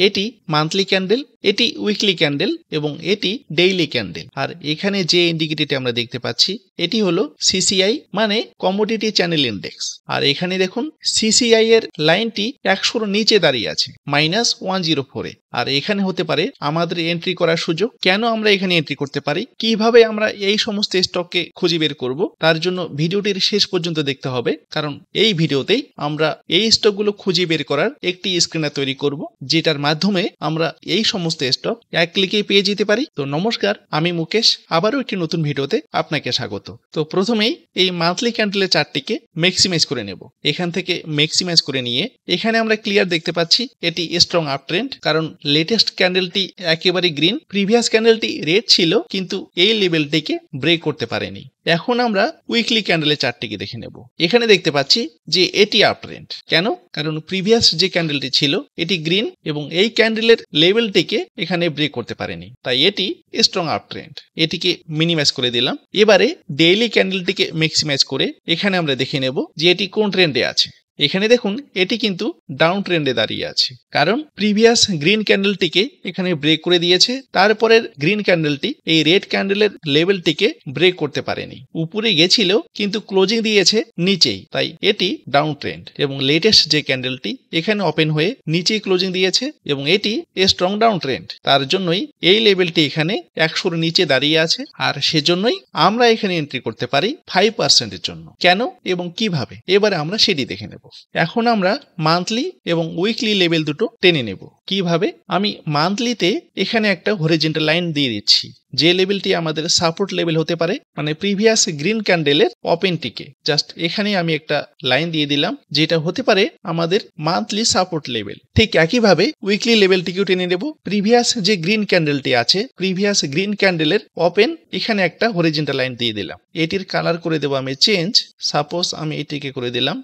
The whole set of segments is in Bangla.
এটি মান্থলি ক্যান্ডেল, এটি উইকলি ক্যান্ডেল এবং এটি ডেইলি ক্যান্ডেল। আর এখানে যে ইন্ডিকেটরটি আমরা দেখতে পাচ্ছি এটি হলো সিসিআই মানে কমোডিটি চ্যানেল ইন্ডেক্স। আর এখানে দেখুন সিসিআই এর লাইনটি 100 নিচে দাঁড়িয়ে আছে -104 এ। আর এখানে হতে পারে আমাদের এন্ট্রি করার সুযোগ। কেন আমরা এখানে এন্ট্রি করতে পারি, কিভাবে আমরা এই সমস্ত স্টককে খুঁজে বের করব, তার জন্য ভিডিওটির শেষ পর্যন্ত দেখতে হবে। কারণ এই ভিডিওতেই আমরা এই স্টকগুলো খুঁজে বের করার একটি স্ক্রিনার তৈরি করব, যেটার মাধ্যমে আমরা এই সমস্ত স্টক এক ক্লিকেই পেয়ে যেতে পারি। তো নমস্কার, আমি মুকেশ, আবারও একটি নতুন ভিডিওতে আপনাকে স্বাগত। তো প্রথমেই এই মান্থলি ক্যান্ডেলের চার্টটিকে ম্যাক্সিমাইজ করে নেব। এখান থেকে ম্যাক্সিমাইজ করে নিয়ে এখানে আমরা ক্লিয়ার দেখতে পাচ্ছি এটি স্ট্রং আপ ট্রেন্ড, কারণ লেটেস্ট ক্যান্ডেলটি একেবারে গ্রিন, প্রিভিয়াস ক্যান্ডেলটি রেড ছিল কিন্তু এই লেভেলটিকে ব্রেক করতে পারেনি। এখন আমরা উইকলি ক্যান্ডেলের চার্টটিকে দেখে নেব। এখানে দেখতে পাচ্ছি যে এটি আপ ট্রেন্ড। কেন? কারণ প্রিভিয়াস যে ক্যান্ডেলটি ছিল এটি গ্রিন এবং এই ক্যান্ডেলের লেভেলটিকে এখানে ব্রেক করতে পারেনি, তাই এটি স্ট্রং আপ ট্রেন্ড। এটিকে মিনিমাইজ করে দিলাম। এবারে ডেইলি ক্যান্ডেলটিকে ম্যাক্সিমাইজ করে এখানে আমরা দেখে নেব যে এটি কোন ট্রেন্ডে আছে। এখানে দেখুন এটি কিন্তু ডাউন ট্রেন্ডে দাঁড়িয়ে আছে, কারণ প্রিভিয়াস গ্রিন ক্যান্ডেলটিকে এখানে ব্রেক করে দিয়েছে। তারপরের গ্রিন ক্যান্ডেলটি এই রেড ক্যান্ডেলের লেভেলটিকে ব্রেক করতে পারেনি, উপরে গেছিল কিন্তু ক্লোজিং দিয়েছে নিচেই, তাই এটি ডাউন ট্রেন্ড। এবং লেটেস্ট যে ক্যান্ডেলটি এখানে ওপেন হয়ে নিচেই ক্লোজিং দিয়েছে এবং এটি স্ট্রং ডাউন ট্রেন্ড। তার জন্যই এই লেভেলটি এখানে 100 নিচে দাঁড়িয়ে আছে। আর সেজন্যই আমরা এখানে এন্ট্রি করতে পারি 5% এর জন্য। কেন এবং কিভাবে, এবারে আমরা সেটি দেখে নেব। এখন আমরা মান্থলি এবং উইকলি লেভেল দুটো টেনে নেব। কিভাবে? আমি মান্থলিতে এখানে একটা হরিজন্টাল লাইন দিয়ে দিচ্ছি, যে লেভেলটি আমাদের সাপোর্ট লেভেল হতে পারে, মানে প্রিভিয়াস গ্রিন ক্যান্ডেলের ওপেনটিকে জাস্ট এখানে আমি একটা লাইন দিয়ে দিলাম, যেটা হতে পারে আমাদের মান্থলি সাপোর্ট লেভেল। ঠিক একইভাবে উইকলি লেভেলটিকেও টেনে নেব। প্রিভিয়াস যে গ্রিন ক্যান্ডেলটি আছে, প্রিভিয়াস গ্রিন ক্যান্ডেলের ওপেন এখানে একটা হরিজন্টাল লাইন দিয়ে দিলাম। এটির কালার করে দেবো আমি চেঞ্জ, সাপোজ আমি এটিকে করে দিলাম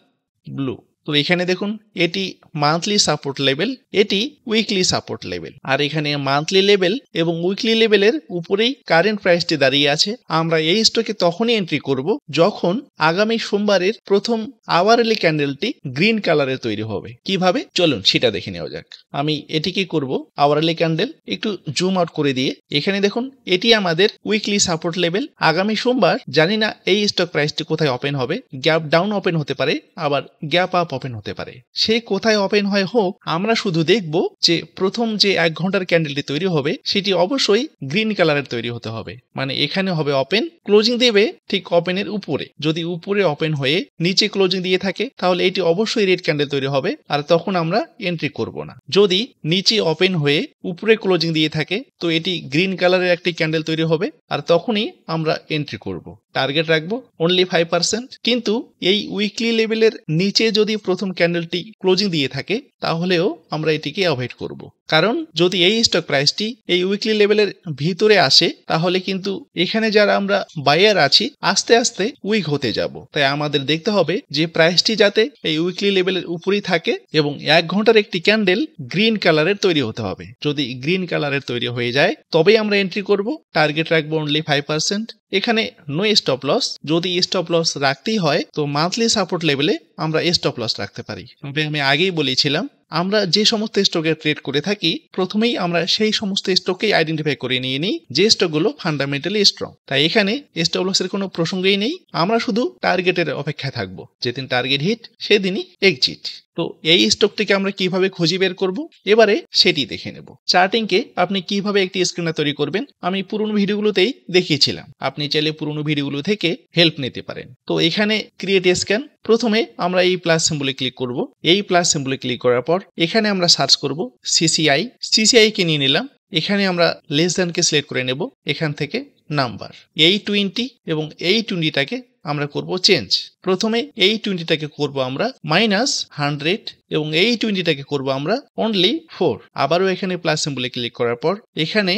ব্লু। তো এখানে দেখুন এটি মান্থলি সাপোর্ট লেভেল, এটি উইকলি সাপোর্ট লেভেল। আর এখানে মান্থলি লেভেল এবং উইকলি লেভেলের উপরেই কারেন্ট প্রাইসটি দাঁড়িয়ে আছে। আমরা এই স্টকে তখনই এন্ট্রি করব যখন আগামী সোমবারের প্রথম আওয়ারলি ক্যান্ডেলটি গ্রিন কালারের তৈরি হবে। কিভাবে? চলুন সেটা দেখে নেওয়া যাক। আমি এটিকে করব আওয়ারলি ক্যান্ডেল, একটু জুম আউট করে দিয়ে এখানে দেখুন এটি আমাদের উইকলি সাপোর্ট লেভেল। আগামী সোমবার জানি না এই স্টক প্রাইসটি কোথায় ওপেন হবে, গ্যাপ ডাউন ওপেন হতে পারে, আবার গ্যাপ আপ ওপেন হতে পারে। সে কোথায় ওপেন হয় হোক, আমরা শুধু দেখব যে প্রথম যে 1 ঘন্টার ক্যান্ডেলটি তৈরি হবে সেটি অবশ্যই গ্রিন কালারের তৈরি হতে হবে। মানে এখানে হবে ওপেন, ক্লোজিং দেবে ঠিক ওপেনের উপরে। যদি উপরে ওপেন হয়ে নিচে ক্লোজিং দিয়ে থাকে তাহলে এটি অবশ্যই রেড ক্যান্ডেল তৈরি হবে, আর তখন আমরা এন্ট্রি করব না। যদি নিচে ওপেন হয়ে উপরে ক্লোজিং দিয়ে থাকে তো এটি গ্রিন কালারের একটি ক্যান্ডেল তৈরি হবে, আর তখনই আমরা এন্ট্রি করব। টার্গেট রাখবো অনলি 5%। কিন্তু এই উইকলি লেভেলের নিচে যদি প্রথম ক্যান্ডেলটি ক্লোজিং দিয়ে থাকে তাহলেও আমরা এটিকে অ্যাভয়েড করব। কারণ যদি এই স্টক প্রাইসটি এই উইকলি লেভেলের ভিতরে আসে তাহলে কিন্তু এখানে যারা আমরা বায়ার আছি আস্তে আস্তে উইক হতে যাব। তাই আমাদের দেখতে হবে যে প্রাইসটি যাতে এই উইকলি লেভেলের উপরেই থাকে এবং 1 ঘন্টার একটি ক্যান্ডেল গ্রিন কালারের তৈরি হতে হবে। যদি গ্রিন কালারের তৈরি হয়ে যায় তবেই আমরা এন্ট্রি করব। টার্গেট রাখবো অনলি 5%। এখানে নো স্টপ লস। যদি স্টপ লস রাখতেই হয় তো মান্থলি সাপোর্ট লেভেলে আমরা স্টপ লস রাখতে পারি। তবে আমি আগেই বলেছিলাম আমরা যে সমস্ত স্টকে ট্রেড করে থাকি প্রথমেই আমরা সেই সমস্ত স্টককেই আইডেন্টিফাই করে নিয়ে নিই যে স্টকগুলো ফান্ডামেন্টালি স্ট্রং। তাই এখানে স্টপ লসের কোনো প্রসঙ্গই নেই, আমরা শুধু টার্গেটের অপেক্ষায় থাকবো। যেদিন টার্গেট হিট সেদিনই এক্সিট। তো এই স্টকটিকে আমরা কিভাবে খুঁজে বের করব এবারে সেটি দেখে নেব। চার্টিংকে আপনি কিভাবে একটি স্ক্রিনার তৈরি করবেন আমি পুরনো ভিডিওগুলোতেই দেখিয়েছিলাম, আপনি চাইলে পুরনো ভিডিওগুলো থেকে হেল্প নিতে পারেন। তো এখানে ক্রিয়েট স্ক্যান, প্রথমে আমরা এই প্লাস সিম্বলে ক্লিক করব। এই প্লাস সিম্বলে ক্লিক করার পর এখানে আমরা সার্চ করব সিসিআই। সিসিআই কে নিয়ে নিলাম। এখানে আমরা লেস দ্যানকে সিলেক্ট করে নেব। এখান থেকে নাম্বার এই 20 এবং এই 20টাকে আমরা করব চেঞ্জ। প্রথমে এই 20টাকে করব আমরা -100 এবং এই 20টাকে করব আমরা অনলি 4। আবারও এখানে প্লাস সিম্বলে ক্লিক করার পর এখানে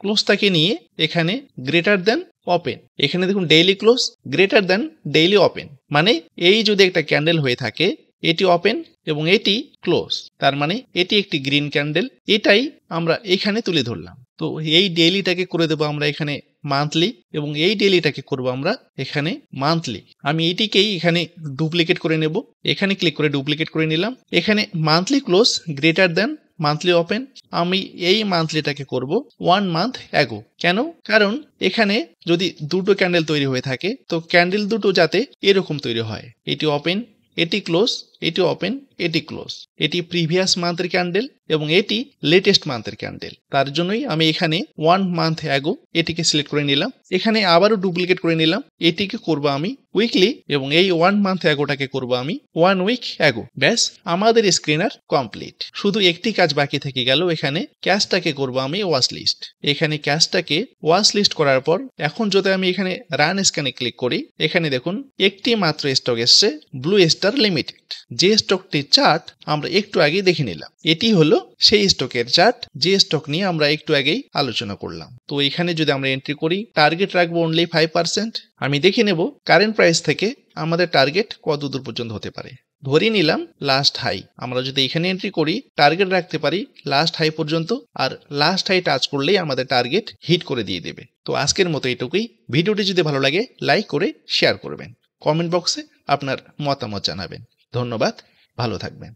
ক্লোজটাকে নিয়ে এখানে গ্রেটার দেন ওপেন। এখানে দেখুন daily close greater than daily open, মানে এই যদি একটা ক্যান্ডেল হয়ে থাকে এটি ওপেন এবং এটি ক্লোজ, তার মানে এটি একটি গ্রিন ক্যান্ডেল। এটাই আমরা এখানে তুলে ধরলাম। তো এই ডেইলিটাকে করে দেবো আমরা এখানে মান্থলি এবং এই ডেইলিটাকে করব আমরা এখানে মান্থলি। আমি এইটিকেই এখানে ডুপ্লিকেট করে নেব। এখানে ক্লিক করে ডুপ্লিকেট করে নিলাম। এখানে মান্থলি ক্লোজ গ্রেটার দেন মান্থলি ওপেন, আমি এই মান্থলিটাকে করব 1 মান্থ অ্যাগো। কেন? কারণ এখানে যদি দুটো ক্যান্ডেল তৈরি হয়ে থাকে তো ক্যান্ডেল দুটো যাতে এরকম তৈরি হয়, এটি ওপেন, এটি ক্লোজ, এটি ওপেন, এটি ক্লোজ, এটি প্রিভিয়াস মান্থের ক্যান্ডেল এবং এটি লেটেস্ট মান্থের ক্যান্ডেল। তার জন্যই আমি এখানে 1 মান্থ অ্যাগো এটিকে সিলেক্ট করে নিলাম। এখানে আবারও ডুপ্লিকেট করে নিলাম, এটিকে করব আমি উইকলি এবং এই 1 মান্থ অ্যাগোটাকে করব আমি 1 উইক অ্যাগো। ব্যাস, আমাদের স্ক্রিনার কমপ্লিট। শুধু একটি কাজ বাকি থেকে গেল, এখানে ক্যাশটাকে করব আমি ওয়াচ লিস্ট। এখানে ক্যাশটাকে ওয়াচ লিস্ট করার পর এখন যদি আমি এখানে রান স্ক্যানে ক্লিক করি, এখানে দেখুন একটি মাত্র স্টক এসছে, ব্লু স্টার লিমিটেড। যে স্টকটির চার্ট আমরা একটু আগে দেখে নিলাম, এটি হলো সেই স্টকের চার্ট যে স্টক নিয়ে আমরা একটু আগেই আলোচনা করলাম। তো এখানে যদি আমরা এন্ট্রি করি, টার্গেট রাখবো অনলি 5%। আমি দেখে নেব কারেন্ট প্রাইস থেকে আমাদের টার্গেট কত দূর পর্যন্ত হতে পারে। ধরে নিলাম লাস্ট হাই, আমরা যদি এখানে এন্ট্রি করি টার্গেট রাখতে পারি লাস্ট হাই পর্যন্ত, আর লাস্ট হাই টাচ করলেই আমাদের টার্গেট হিট করে দিয়ে দেবে। তো আজকের মতো এটুকুই। ভিডিওটি যদি ভালো লাগে লাইক করে শেয়ার করবেন, কমেন্ট বক্সে আপনার মতামত জানাবেন। ধন্যবাদ, ভালো থাকবেন।